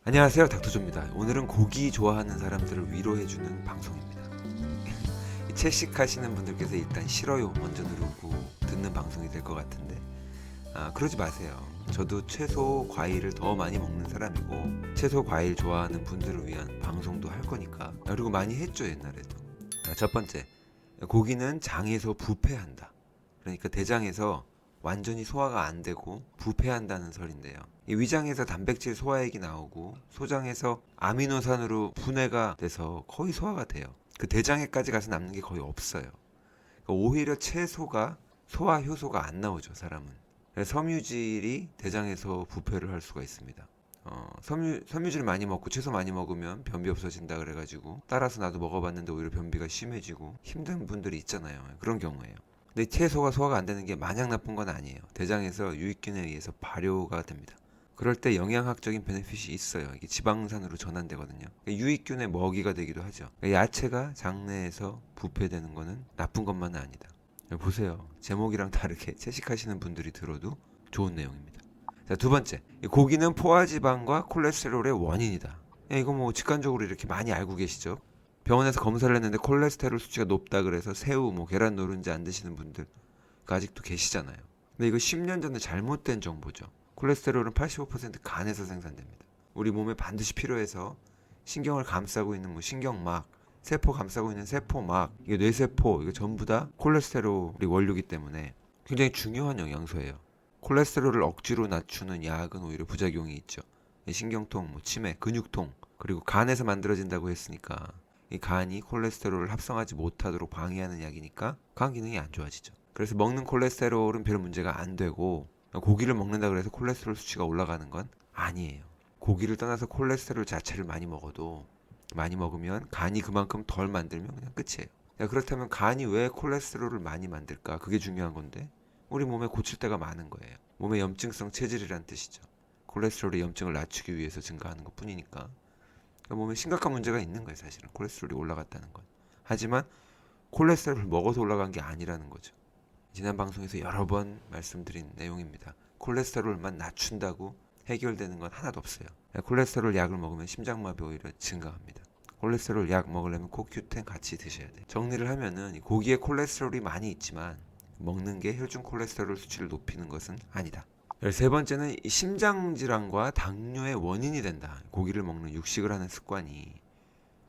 안녕하세요, 닥터조입니다. 오늘은 고기 좋아하는 사람들을 위로해주는 방송입니다. 채식하시는 분들께서 일단 싫어요 먼저 누르고 듣는 방송이 될 것 같은데 그러지 마세요. 저도 채소 과일을 더 많이 먹는 사람이고 채소 과일 좋아하는 분들을 위한 방송도 할 거니까. 그리고 많이 했죠, 옛날에도. 첫 번째, 고기는 장에서 부패한다. 그러니까 대장에서 완전히 소화가 안 되고 부패한다는 설인데요. 이 위장에서 단백질 소화액이 나오고 소장에서 아미노산으로 분해가 돼서 거의 소화가 돼요. 그 대장에까지 가서 남는 게 거의 없어요. 그러니까 오히려 채소가 소화 효소가 안 나오죠, 사람은. 그래서 섬유질이 대장에서 부패를 할 수가 있습니다. 섬유질 많이 먹고 채소 많이 먹으면 변비 없어진다 그래가지고 따라서 나도 먹어봤는데 오히려 변비가 심해지고 힘든 분들이 있잖아요. 그런 경우에요. 근데 채소가 소화가 안 되는 게 마냥 나쁜 건 아니에요. 대장에서 유익균에 의해서 발효가 됩니다. 그럴 때 영양학적인 베네핏이 있어요. 이게 지방산으로 전환되거든요. 유익균의 먹이가 되기도 하죠. 야채가 장내에서 부패되는 거는 나쁜 것만은 아니다. 보세요. 제목이랑 다르게 채식하시는 분들이 들어도 좋은 내용입니다. 자, 두 번째, 고기는 포화지방과 콜레스테롤의 원인이다. 이거 뭐 직관적으로 이렇게 많이 알고 계시죠? 병원에서 검사를 했는데 콜레스테롤 수치가 높다 그래서 새우, 뭐 계란 노른자 안 드시는 분들 아직도 계시잖아요. 근데 이거 10년 전에 잘못된 정보죠. 콜레스테롤은 85% 간에서 생산됩니다. 우리 몸에 반드시 필요해서 신경을 감싸고 있는 뭐 신경막, 세포 감싸고 있는 세포막, 이게 뇌세포, 이거 전부 다 콜레스테롤이 원료이기 때문에 굉장히 중요한 영양소예요. 콜레스테롤을 억지로 낮추는 약은 오히려 부작용이 있죠. 신경통, 뭐 치매, 근육통, 그리고 간에서 만들어진다고 했으니까 이 간이 콜레스테롤을 합성하지 못하도록 방해하는 약이니까 간 기능이 안 좋아지죠. 그래서 먹는 콜레스테롤은 별 문제가 안 되고 고기를 먹는다 그래서 콜레스테롤 수치가 올라가는 건 아니에요. 고기를 떠나서 콜레스테롤 자체를 많이 먹어도 많이 먹으면 간이 그만큼 덜 만들면 그냥 끝이에요. 그렇다면 간이 왜 콜레스테롤을 많이 만들까? 그게 중요한 건데 우리 몸에 고칠 때가 많은 거예요. 몸에 염증성 체질이란 뜻이죠. 콜레스테롤의 염증을 낮추기 위해서 증가하는 것 뿐이니까. 몸에 심각한 문제가 있는 거예요, 사실은. 콜레스테롤이 올라갔다는 건. 하지만 콜레스테롤을 먹어서 올라간 게 아니라는 거죠. 지난 방송에서 여러 번 말씀드린 내용입니다. 콜레스테롤만 낮춘다고 해결되는 건 하나도 없어요. 콜레스테롤 약을 먹으면 심장마비 오히려 증가합니다. 콜레스테롤 약 먹으려면 꼭 Q10 같이 드셔야 돼요. 정리를 하면은 고기에 콜레스테롤이 많이 있지만 먹는 게 혈중 콜레스테롤 수치를 높이는 것은 아니다. 13번째는 심장질환과 당뇨의 원인이 된다. 고기를 먹는 육식을 하는 습관이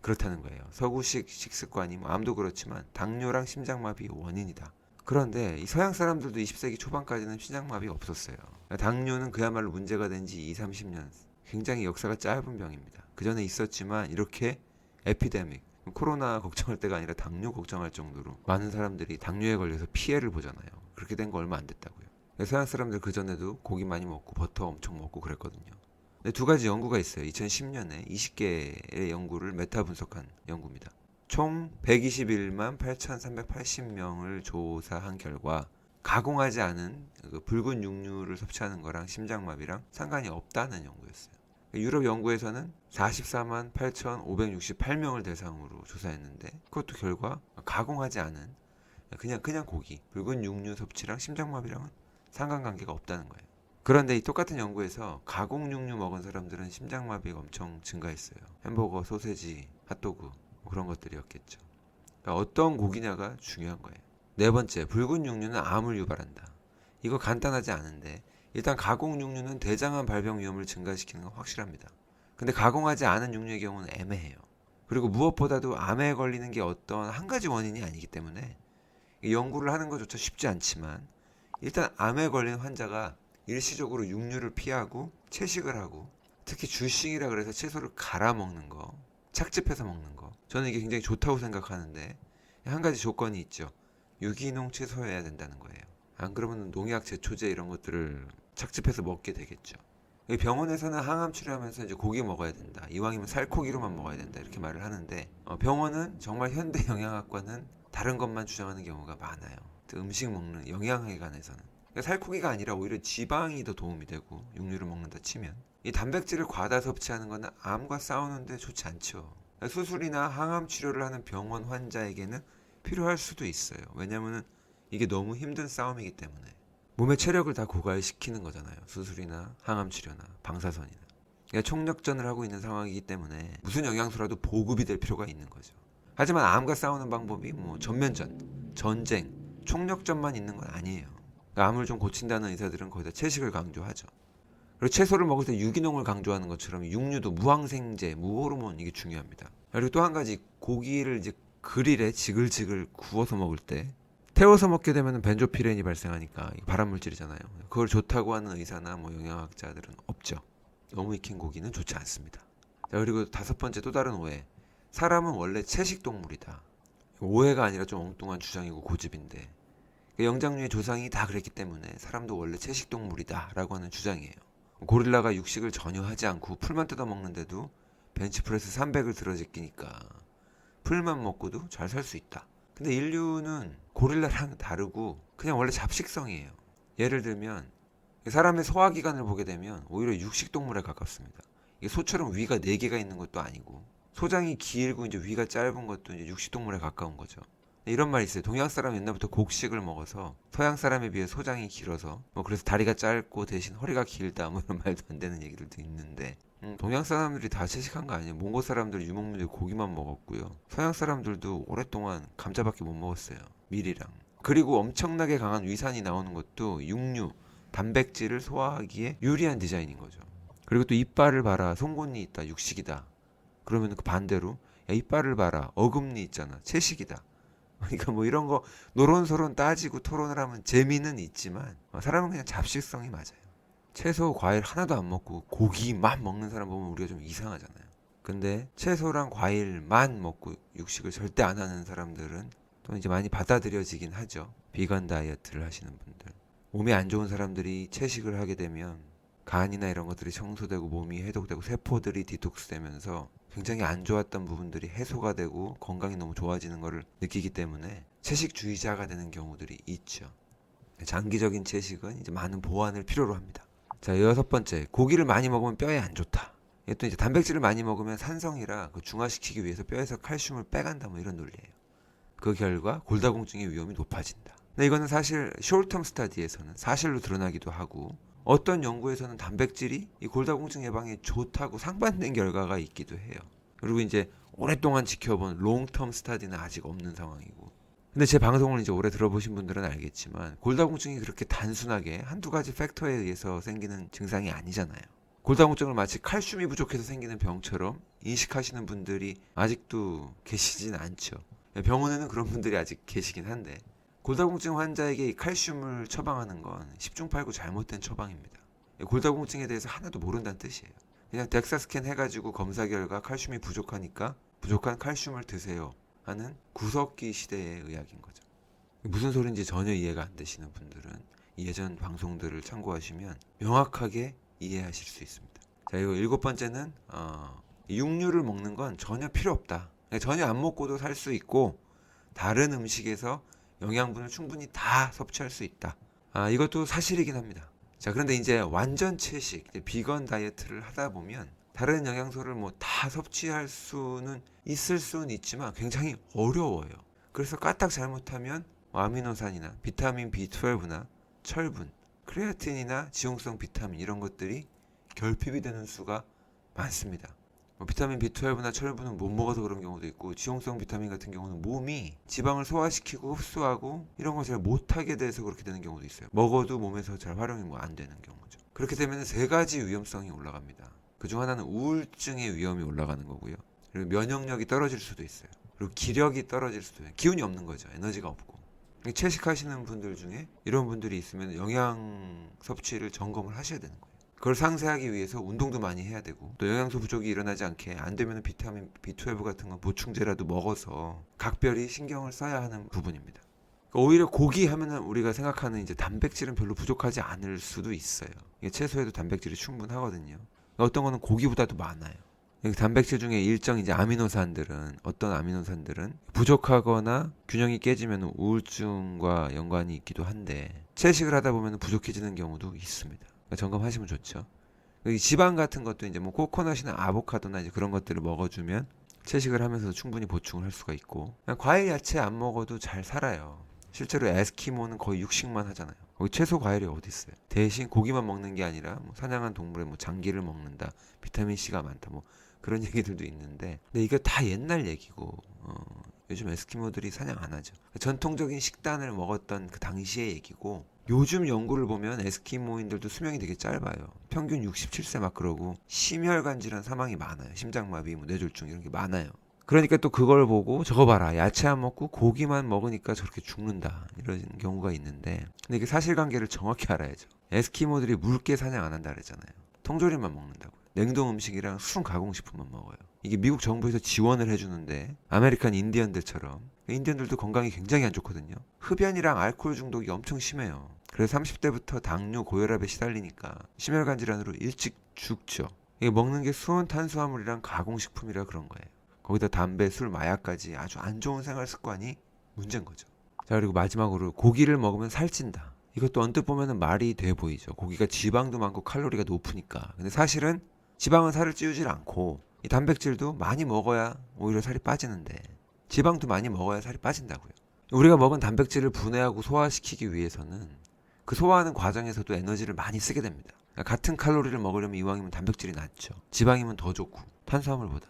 그렇다는 거예요. 서구식 식습관이 뭐 암도 그렇지만 당뇨랑 심장마비의 원인이다. 그런데 이 서양 사람들도 20세기 초반까지는 심장마비가 없었어요. 당뇨는 그야말로 문제가 된 지 20, 30년. 굉장히 역사가 짧은 병입니다. 그 전에 있었지만 이렇게 에피데믹, 코로나 걱정할 때가 아니라 당뇨 걱정할 정도로 많은 사람들이 당뇨에 걸려서 피해를 보잖아요. 그렇게 된 거 얼마 안 됐다고요. 서양 사람들 그전에도 고기 많이 먹고 버터 엄청 먹고 그랬거든요. 근데 두 가지 연구가 있어요. 2010년에 20개의 연구를 메타 분석한 연구입니다. 총 121만 8,380명을 조사한 결과 가공하지 않은 그 붉은 육류를 섭취하는 거랑 심장마비랑 상관이 없다는 연구였어요. 유럽 연구에서는 44만 8,568명을 대상으로 조사했는데 그것도 결과 가공하지 않은 그냥 고기, 붉은 육류 섭취랑 심장마비랑은 상관관계가 없다는 거예요. 그런데 이 똑같은 연구에서 가공 육류 먹은 사람들은 심장마비가 엄청 증가했어요. 햄버거, 소세지, 핫도그 뭐 그런 것들이었겠죠. 그러니까 어떤 고기냐가 중요한 거예요. 네 번째, 붉은 육류는 암을 유발한다. 이거 간단하지 않은데 일단 가공 육류는 대장암 발병 위험을 증가시키는 건 확실합니다. 근데 가공하지 않은 육류의 경우는 애매해요. 그리고 무엇보다도 암에 걸리는 게 어떤 한 가지 원인이 아니기 때문에 연구를 하는 것조차 쉽지 않지만 일단 암에 걸린 환자가 일시적으로 육류를 피하고 채식을 하고 특히 주식이라 그래서 채소를 갈아 먹는 거, 착즙해서 먹는 거 저는 이게 굉장히 좋다고 생각하는데 한 가지 조건이 있죠. 유기농 채소여야 된다는 거예요. 안 그러면 농약, 제초제 이런 것들을 착즙해서 먹게 되겠죠. 병원에서는 항암 치료하면서 이제 고기 먹어야 된다. 이왕이면 살코기로만 먹어야 된다. 이렇게 말을 하는데 병원은 정말 현대 영양학과는 다른 것만 주장하는 경우가 많아요. 음식 먹는 영양학에 관해서는. 그러니까 살코기가 아니라 오히려 지방이 더 도움이 되고 육류를 먹는다 치면 이 단백질을 과다 섭취하는 것은 암과 싸우는데 좋지 않죠. 수술이나 항암 치료를 하는 병원 환자에게는 필요할 수도 있어요. 왜냐하면 이게 너무 힘든 싸움이기 때문에 몸의 체력을 다 고갈시키는 거잖아요. 수술이나 항암 치료나 방사선이나. 그러니까 총력전을 하고 있는 상황이기 때문에 무슨 영양소라도 보급이 될 필요가 있는 거죠. 하지만 암과 싸우는 방법이 뭐 전면전, 전쟁, 총력전만 있는 건 아니에요. 그러니까 암을 좀 고친다는 의사들은 거기다 채식을 강조하죠. 그리고 채소를 먹을 때 유기농을 강조하는 것처럼 육류도 무항생제, 무호르몬 이게 중요합니다. 그리고 또 한 가지 고기를 이제 그릴에 지글지글 구워서 먹을 때 태워서 먹게 되면 벤조피렌이 발생하니까 발암 물질이잖아요. 그걸 좋다고 하는 의사나 뭐 영양학자들은 없죠. 너무 익힌 고기는 좋지 않습니다. 자, 그리고 5번째 또 다른 오해. 사람은 원래 채식 동물이다. 오해가 아니라 좀 엉뚱한 주장이고 고집인데 영장류의 조상이 다 그랬기 때문에 사람도 원래 채식 동물이다 라고 하는 주장이에요. 고릴라가 육식을 전혀 하지 않고 풀만 뜯어 먹는데도 벤치프레스 300을 들어 제끼니까 풀만 먹고도 잘 살 수 있다. 근데 인류는 고릴라랑 다르고 그냥 원래 잡식성이에요. 예를 들면 사람의 소화기관을 보게 되면 오히려 육식동물에 가깝습니다. 이게 소처럼 위가 4개가 있는 것도 아니고 소장이 길고 이제 위가 짧은 것도 이제 육식동물에 가까운 거죠. 이런 말이 있어요. 동양 사람 옛날부터 곡식을 먹어서 서양 사람에 비해 소장이 길어서 뭐 그래서 다리가 짧고 대신 허리가 길다 뭐 이런 말도 안 되는 얘기들도 있는데 동양 사람들이 다 채식한 거 아니에요. 몽골 사람들 유목민들 고기만 먹었고요. 서양 사람들도 오랫동안 감자밖에 못 먹었어요. 밀이랑. 그리고 엄청나게 강한 위산이 나오는 것도 육류, 단백질을 소화하기에 유리한 디자인인 거죠. 그리고 또 이빨을 봐라, 송곳니 있다, 육식이다. 그러면 그 반대로 야, 이빨을 봐라, 어금니 있잖아, 채식이다. 그러니까 뭐 이런 거 노론소론 따지고 토론을 하면 재미는 있지만 사람은 그냥 잡식성이 맞아요. 채소, 과일 하나도 안 먹고 고기만 먹는 사람 보면 우리가 좀 이상하잖아요. 근데 채소랑 과일만 먹고 육식을 절대 안 하는 사람들은 또 이제 많이 받아들여지긴 하죠. 비건 다이어트를 하시는 분들. 몸에 안 좋은 사람들이 채식을 하게 되면 간이나 이런 것들이 청소되고 몸이 해독되고 세포들이 디톡스 되면서 굉장히 안 좋았던 부분들이 해소가 되고 건강이 너무 좋아지는 것을 느끼기 때문에 채식주의자가 되는 경우들이 있죠. 장기적인 채식은 이제 많은 보완을 필요로 합니다. 자, 6번째. 고기를 많이 먹으면 뼈에 안 좋다. 또 이제 단백질을 많이 먹으면 산성이라 그 중화시키기 위해서 뼈에서 칼슘을 빼간다 뭐 이런 논리예요. 그 결과 골다공증의 위험이 높아진다. 근데 이거는 사실 숄텀 스타디에서는 사실로 드러나기도 하고 어떤 연구에서는 단백질이 이 골다공증 예방에 좋다고 상반된 결과가 있기도 해요. 그리고 이제 오랫동안 지켜본 롱텀 스타디는 아직 없는 상황이고. 근데 제 방송을 이제 오래 들어보신 분들은 알겠지만 골다공증이 그렇게 단순하게 한두 가지 팩터에 의해서 생기는 증상이 아니잖아요. 골다공증을 마치 칼슘이 부족해서 생기는 병처럼 인식하시는 분들이 아직도 계시진 않죠. 병원에는 그런 분들이 아직 계시긴 한데 골다공증 환자에게 칼슘을 처방하는 건 10중 8구 잘못된 처방입니다. 골다공증에 대해서 하나도 모른다는 뜻이에요. 그냥 덱사 스캔 해가지고 검사 결과 칼슘이 부족하니까 부족한 칼슘을 드세요 하는 구석기 시대의 의학인 거죠. 무슨 소리인지 전혀 이해가 안 되시는 분들은 예전 방송들을 참고하시면 명확하게 이해하실 수 있습니다. 자, 이거 7번째는 육류를 먹는 건 전혀 필요 없다. 전혀 안 먹고도 살 수 있고 다른 음식에서 영양분을 충분히 다 섭취할 수 있다. 이것도 사실이긴 합니다. 자, 그런데 이제 완전 채식, 비건 다이어트를 하다 보면 다른 영양소를 뭐 다 섭취할 수는 있을 수는 있지만 굉장히 어려워요. 그래서 까딱 잘못하면 아미노산이나 비타민 B12나 철분, 크레아틴이나 지용성 비타민 이런 것들이 결핍이 되는 수가 많습니다. 비타민 B12나 철분은 못 먹어서 그런 경우도 있고 지용성 비타민 같은 경우는 몸이 지방을 소화시키고 흡수하고 이런 걸 잘 못하게 돼서 그렇게 되는 경우도 있어요. 먹어도 몸에서 잘 활용이 안 되는 경우죠. 그렇게 되면 3가지 위험성이 올라갑니다. 그중 하나는 우울증의 위험이 올라가는 거고요. 그리고 면역력이 떨어질 수도 있어요. 그리고 기력이 떨어질 수도 있어요. 기운이 없는 거죠. 에너지가 없고. 채식하시는 분들 중에 이런 분들이 있으면 영양 섭취를 점검을 하셔야 되는 거예요. 그걸 상쇄하기 위해서 운동도 많이 해야 되고 또 영양소 부족이 일어나지 않게 안 되면 비타민 B12 같은 건 보충제라도 먹어서 각별히 신경을 써야 하는 부분입니다. 오히려 고기 하면은 우리가 생각하는 이제 단백질은 별로 부족하지 않을 수도 있어요. 이게 채소에도 단백질이 충분하거든요. 어떤 거는 고기보다도 많아요. 단백질 중에 일정 이제 아미노산들은 어떤 아미노산들은 부족하거나 균형이 깨지면 우울증과 연관이 있기도 한데 채식을 하다 보면 부족해지는 경우도 있습니다. 점검하시면 좋죠. 지방 같은 것도 이제 뭐 코코넛이나 아보카도나 이제 그런 것들을 먹어주면 채식을 하면서 충분히 보충을 할 수가 있고 과일 야채 안 먹어도 잘 살아요. 실제로 에스키모는 거의 육식만 하잖아요. 거기 채소 과일이 어디 있어요? 대신 고기만 먹는 게 아니라 뭐 사냥한 동물의 뭐 장기를 먹는다, 비타민 C가 많다, 뭐 그런 얘기들도 있는데, 근데 이게 다 옛날 얘기고 요즘 에스키모들이 사냥 안 하죠. 전통적인 식단을 먹었던 그 당시의 얘기고, 요즘 연구를 보면 에스키모인들도 수명이 되게 짧아요. 평균 67세 막 그러고 심혈관 질환 사망이 많아요. 심장마비, 뭐 뇌졸중 이런 게 많아요. 그러니까 또 그걸 보고 저거 봐라, 야채 안 먹고 고기만 먹으니까 저렇게 죽는다, 이런 경우가 있는데, 근데 이게 사실관계를 정확히 알아야죠. 에스키모들이 물개 사냥 안 한다 그랬잖아요. 통조림만 먹는다고요. 냉동 음식이랑 순 가공식품만 먹어요. 이게 미국 정부에서 지원을 해주는데, 아메리칸 인디언들처럼, 인디언들도 건강이 굉장히 안 좋거든요. 흡연이랑 알코올 중독이 엄청 심해요. 그래서 30대부터 당뇨, 고혈압에 시달리니까 심혈관 질환으로 일찍 죽죠. 이게 먹는 게 수은 탄수화물이랑 가공식품이라 그런 거예요. 거기다 담배, 술, 마약까지 아주 안 좋은 생활 습관이 문제인 거죠. 자, 그리고 마지막으로 고기를 먹으면 살찐다. 이것도 언뜻 보면 말이 돼 보이죠. 고기가 지방도 많고 칼로리가 높으니까. 근데 사실은 지방은 살을 찌우질 않고, 이 단백질도 많이 먹어야 오히려 살이 빠지는데, 지방도 많이 먹어야 살이 빠진다고요. 우리가 먹은 단백질을 분해하고 소화시키기 위해서는 그 소화하는 과정에서도 에너지를 많이 쓰게 됩니다. 그러니까 같은 칼로리를 먹으려면 이왕이면 단백질이 낫죠. 지방이면 더 좋고, 탄수화물보다.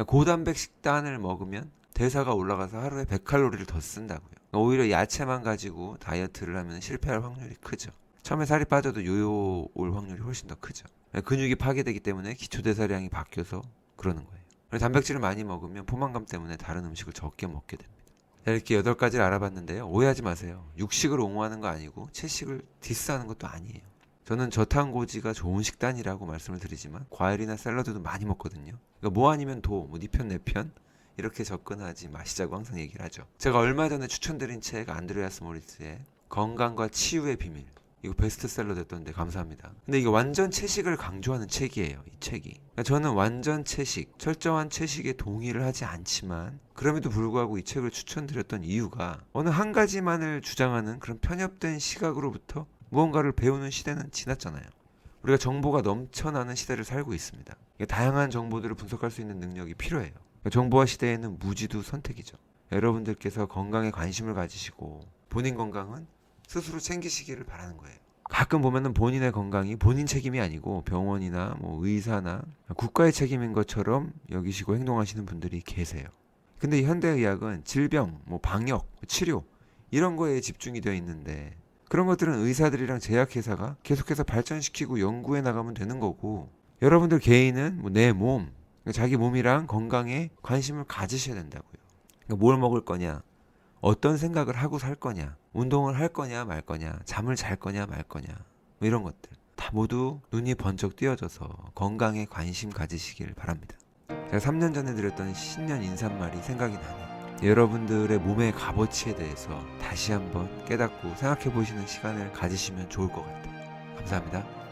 고단백 식단을 먹으면 대사가 올라가서 하루에 100칼로리를 더 쓴다고요. 오히려 야채만 가지고 다이어트를 하면 실패할 확률이 크죠. 처음에 살이 빠져도 요요 올 확률이 훨씬 더 크죠. 근육이 파괴되기 때문에 기초대사량이 바뀌어서 그러는 거예요. 단백질을 많이 먹으면 포만감 때문에 다른 음식을 적게 먹게 됩니다. 이렇게 8가지를 알아봤는데요. 오해하지 마세요. 육식을 옹호하는 거 아니고 채식을 디스하는 것도 아니에요. 저는 저탄고지가 좋은 식단이라고 말씀을 드리지만 과일이나 샐러드도 많이 먹거든요. 그러니까 뭐 아니면 도, 뭐 네 편 내 편 이렇게 접근하지 마시자고 항상 얘기를 하죠. 제가 얼마 전에 추천드린 책 안드레아스 모리츠의 건강과 치유의 비밀, 이거 베스트셀러 됐던데 감사합니다. 근데 이게 완전 채식을 강조하는 책이에요. 이 책이. 그러니까 저는 완전 채식, 철저한 채식에 동의를 하지 않지만, 그럼에도 불구하고 이 책을 추천드렸던 이유가 어느 한 가지만을 주장하는 그런 편협된 시각으로부터 무언가를 배우는 시대는 지났잖아요. 우리가 정보가 넘쳐나는 시대를 살고 있습니다. 다양한 정보들을 분석할 수 있는 능력이 필요해요. 정보화 시대에는 무지도 선택이죠. 여러분들께서 건강에 관심을 가지시고 본인 건강은 스스로 챙기시기를 바라는 거예요. 가끔 보면은 본인의 건강이 본인 책임이 아니고 병원이나 뭐 의사나 국가의 책임인 것처럼 여기시고 행동하시는 분들이 계세요. 근데 이 현대의학은 질병, 뭐 방역, 치료 이런 거에 집중이 되어 있는데, 그런 것들은 의사들이랑 제약회사가 계속해서 발전시키고 연구해 나가면 되는 거고, 여러분들 개인은 뭐 내 몸, 자기 몸이랑 건강에 관심을 가지셔야 된다고요. 그러니까 뭘 먹을 거냐, 어떤 생각을 하고 살 거냐, 운동을 할 거냐 말 거냐, 잠을 잘 거냐 말 거냐, 뭐 이런 것들 다 모두 눈이 번쩍 띄어져서 건강에 관심 가지시길 바랍니다. 제가 3년 전에 드렸던 신년 인사말이 생각이 나네요. 여러분들의 몸의 값어치에 대해서 다시 한번 깨닫고 생각해 보시는 시간을 가지시면 좋을 것 같아요. 감사합니다.